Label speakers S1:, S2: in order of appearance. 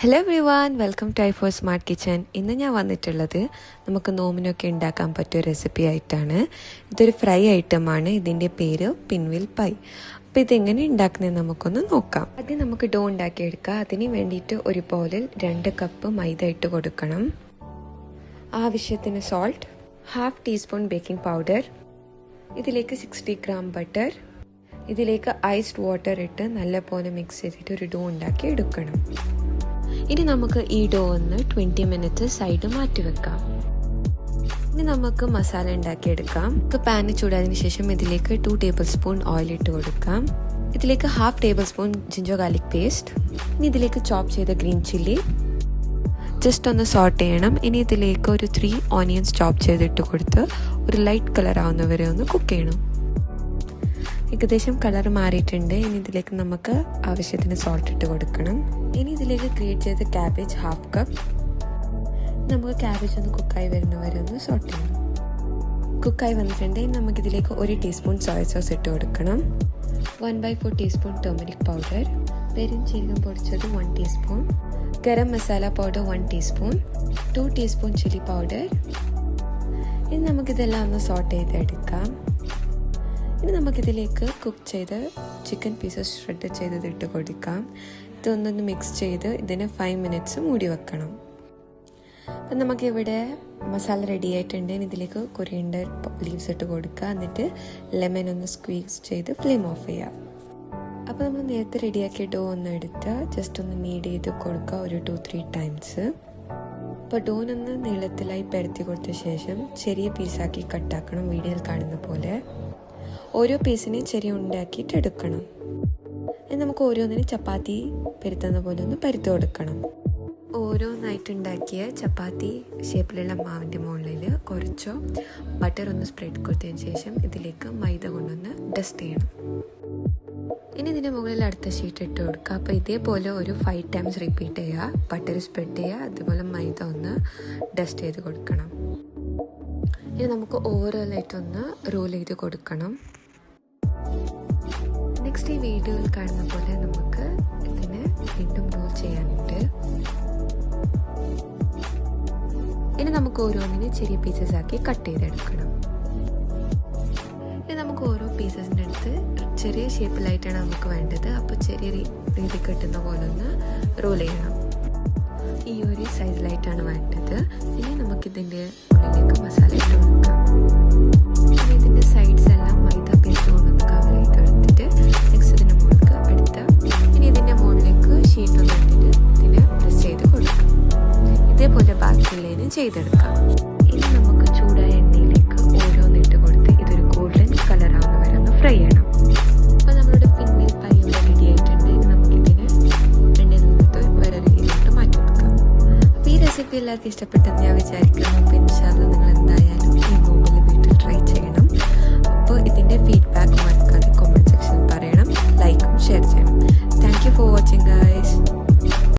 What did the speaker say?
S1: Hello everyone, welcome to I for smart kitchen. ഇന്ന് ഞാൻ വന്നിട്ടുള്ളത് നമുക്ക് നോമ്പിനൊക്കെ ഉണ്ടാക്കാൻ പറ്റിയ റെസിപ്പി ആയിട്ടാണ്. ഇതൊരു ഫ്രൈ ഐറ്റമാണ്. ഇതിൻ്റെ പേര് പിൻവിൽ പൈ. അപ്പോൾ ഇതെങ്ങനെ ഉണ്ടാക്കുന്നത് നമുക്കൊന്ന് നോക്കാം. ആദ്യം നമുക്ക് ഡോ ഉണ്ടാക്കിയെടുക്കാം. അതിന് വേണ്ടിയിട്ട് ഒരു ബൗളിൽ 2 കപ്പ് മൈദ ഇട്ട് കൊടുക്കണം. ആവശ്യത്തിന് സോൾട്ട്, 1/2 ടീസ്പൂൺ ബേക്കിംഗ് പൗഡർ, ഇതിലേക്ക് 60 ഗ്രാം ബട്ടർ, ഇതിലേക്ക് ഐസ്ഡ് വാട്ടർ ഇട്ട് നല്ലപോലെ മിക്സ് ചെയ്തിട്ട് ഒരു ഡോ ഉണ്ടാക്കി എടുക്കണം. ഇനി നമുക്ക് ഈ ഡോ ഒന്ന് 20 മിനിറ്റ് സൈഡ് മാറ്റി വെക്കാം. ഇനി നമുക്ക് മസാല ഉണ്ടാക്കിയെടുക്കാം. പാന് ചൂടായതിനു ശേഷം ഇതിലേക്ക് 2 ടേബിൾ സ്പൂൺ ഓയിൽ ഇട്ട് കൊടുക്കാം. ഇതിലേക്ക് 1/2 table spoon ginger garlic paste, ഇനി ഇതിലേക്ക് ചോപ്പ് ചെയ്ത ഗ്രീൻ ചില്ലി ജസ്റ്റ് ഒന്ന് സോട്ട് ചെയ്യണം. ഇനി ഇതിലേക്ക് ഒരു 3 ഓണിയൻസ് ചോപ്പ് ചെയ്തിട്ട് കൊടുത്ത് ഒരു ലൈറ്റ് കളർ ആവുന്നവരെ ഒന്ന് കുക്ക് ചെയ്യണം. ഏകദേശം കളർ മാറിയിട്ടുണ്ട്. ഇനി ഇതിലേക്ക് നമുക്ക് ആവശ്യത്തിന് സോൾട്ട് ഇട്ട് കൊടുക്കണം. ഇനി ഇതിലേക്ക് ഗ്രേറ്റ് ചെയ്ത ക്യാബേജ് 1/2 കപ്പ്. നമുക്ക് ക്യാബേജ് ഒന്ന് കുക്കായി വരുന്നവരെ ഒന്ന് സോട്ട് ചെയ്യണം. കുക്കായി വന്നിട്ടുണ്ട്. ഇനി നമുക്കിതിലേക്ക് 1 ടീസ്പൂൺ സോയ സോസ് ഇട്ട് കൊടുക്കണം. 1/4 ടീസ്പൂൺ ടർമറിക് പൗഡർ, പെരുംജീരകം പൊടിച്ചത് 1 teaspoon, garam masala powder 1 teaspoon, 2 teaspoon chilli powder. ഇനി നമുക്കിതെല്ലാം ഒന്ന് സോട്ട് ചെയ്തെടുക്കാം. ഇനി നമുക്കിതിലേക്ക് കുക്ക് ചെയ്ത് ചിക്കൻ പീസസ് ഷ്രെഡ് ചെയ്തത് ഇട്ട് കൊടുക്കാം. ഇതൊന്നൊന്ന് മിക്സ് ചെയ്ത് ഇതിന് 5 മിനിറ്റ്സ് മൂടി വെക്കണം. അപ്പം നമുക്കിവിടെ മസാല റെഡി ആയിട്ടുണ്ട്. ഇതിലേക്ക് കൊറിയൻഡർ ലീവ്സ് ഇട്ട് കൊടുക്കുക. എന്നിട്ട് ലെമൺ ഒന്ന് സ്ക്വീസ് ചെയ്ത് ഫ്ലെയിം ഓഫ് ചെയ്യുക. അപ്പോൾ നമ്മൾ നേരത്തെ റെഡിയാക്കിയ ഡോ ഒന്ന് എടുത്ത് ജസ്റ്റ് ഒന്ന് നീഡ് ചെയ്ത് കൊടുക്കുക ഒരു 2-3 ടൈംസ്. അപ്പോൾ ഡോനൊന്ന് നീളത്തിലായി പരത്തി കൊടുത്ത ശേഷം ചെറിയ പീസാക്കി കട്ടാക്കണം. വീഡിയോയിൽ കാണുന്ന പോലെ ഓരോ പീസിനെയും ചെറിയ ഉണ്ടാക്കിയിട്ട് എടുക്കണം. നമുക്ക് ഓരോന്നിനും ചപ്പാത്തി പരത്തുന്ന പോലെ ഒന്ന് പരത്തി കൊടുക്കണം. ഓരോന്നായിട്ട് ഉണ്ടാക്കിയ ചപ്പാത്തി ഷേപ്പിലുള്ള മാവിൻ്റെ മുകളിൽ കുറച്ചോ ബട്ടർ ഒന്ന് സ്പ്രെഡ് കൊടുത്തതിന് ശേഷം ഇതിലേക്ക് മൈദ കൊണ്ടൊന്ന് ഡസ്റ്റ് ചെയ്യണം. ഇനി ഇതിൻ്റെ മുകളിൽ അടുത്ത ഷീറ്റ് ഇട്ട് കൊടുക്കുക. അപ്പോൾ ഇതേപോലെ ഒരു 5 ടൈംസ് റിപ്പീറ്റ് ചെയ്യുക. ബട്ടർ സ്പ്രെഡ് ചെയ്യുക, അതുപോലെ മൈദ ഒന്ന് ഡസ്റ്റ് ചെയ്ത് കൊടുക്കണം. ഇനി നമുക്ക് ഓരോന്നായിട്ടൊന്ന് റോൾ ചെയ്ത് കൊടുക്കണം. നെക്സ്റ്റ് ഈ വീഡിയോയിൽ കാണുന്ന പോലെ നമുക്ക് ഇതിനെ വീണ്ടും റോൾ ചെയ്യാനുണ്ട്. ഇനി നമുക്ക് ഓരോന്നിനെ ചെറിയ പീസസ് ആക്കി കട്ട് ചെയ്തെടുക്കണം. ഇനി നമുക്ക് ഓരോ പീസസിൻ്റെ അടുത്ത് ചെറിയ ഷേപ്പിലായിട്ടാണ് നമുക്ക് വേണ്ടത്. അപ്പോൾ ചെറിയ രീതി കിട്ടുന്ന പോലെ ഒന്ന് റോൾ ചെയ്യണം. ഈ ഒരു സൈസിലായിട്ടാണ് വേണ്ടത്. ഇനി നമുക്കിതിൻ്റെ ഉള്ളിലേക്ക് മസാല ഇട്ട് കൊടുക്കാം. ഇനി ഇതിൻ്റെ സൈഡ്സ് എല്ലാം മൈദ പേസ്റ്റ് കൊണ്ടൊന്ന് കവർ ചെയ്തെടുത്തിട്ട് നെക്സ്റ്റ് ഇതിൻ്റെ മുകളിലേക്ക് അടുത്ത ഇനി ഇതിൻ്റെ മുകളിലേക്ക് ഷീറ്റ് ഒന്ന് ഇട്ടിട്ട് ഇതിനെ പ്രസ് ചെയ്ത് കൊടുക്കാം. ഇതേപോലെ ബാക്കിയുള്ളതിന് ചെയ്തെടുക്കാം. ഇനി നമുക്ക് ചൂടായ എണ്ണയിലേക്ക് ഓരോന്നിട്ട് കൊടുത്ത് ഇതൊരു ഗോൾഡൻ കളർ ആവുന്ന വരെ ഒന്ന് ഫ്രൈ ചെയ്യണം. അപ്പോൾ നമ്മളുടെ പിന്നിൽ പൈ ഇവിടെ റെഡി ആയിട്ടുണ്ട്. ഇനി നമുക്കിതിനെ എണ്ണയിൽ നിന്നിട്ട് വേറെ രീതിയിലോട്ട് മാറ്റി കൊടുക്കാം. അപ്പോൾ ഈ റെസിപ്പി എല്ലാവർക്കും ഇഷ്ടപ്പെട്ടെന്ന് ഞാൻ വിചാരിക്കുന്നു. അപ്പോൾ ഇൻഷാ അല്ലാഹ് നിങ്ങൾ എന്തായാലും ഈ നോമ്പിൽ വീട്ടിൽ ട്രൈ ചെയ്യണം.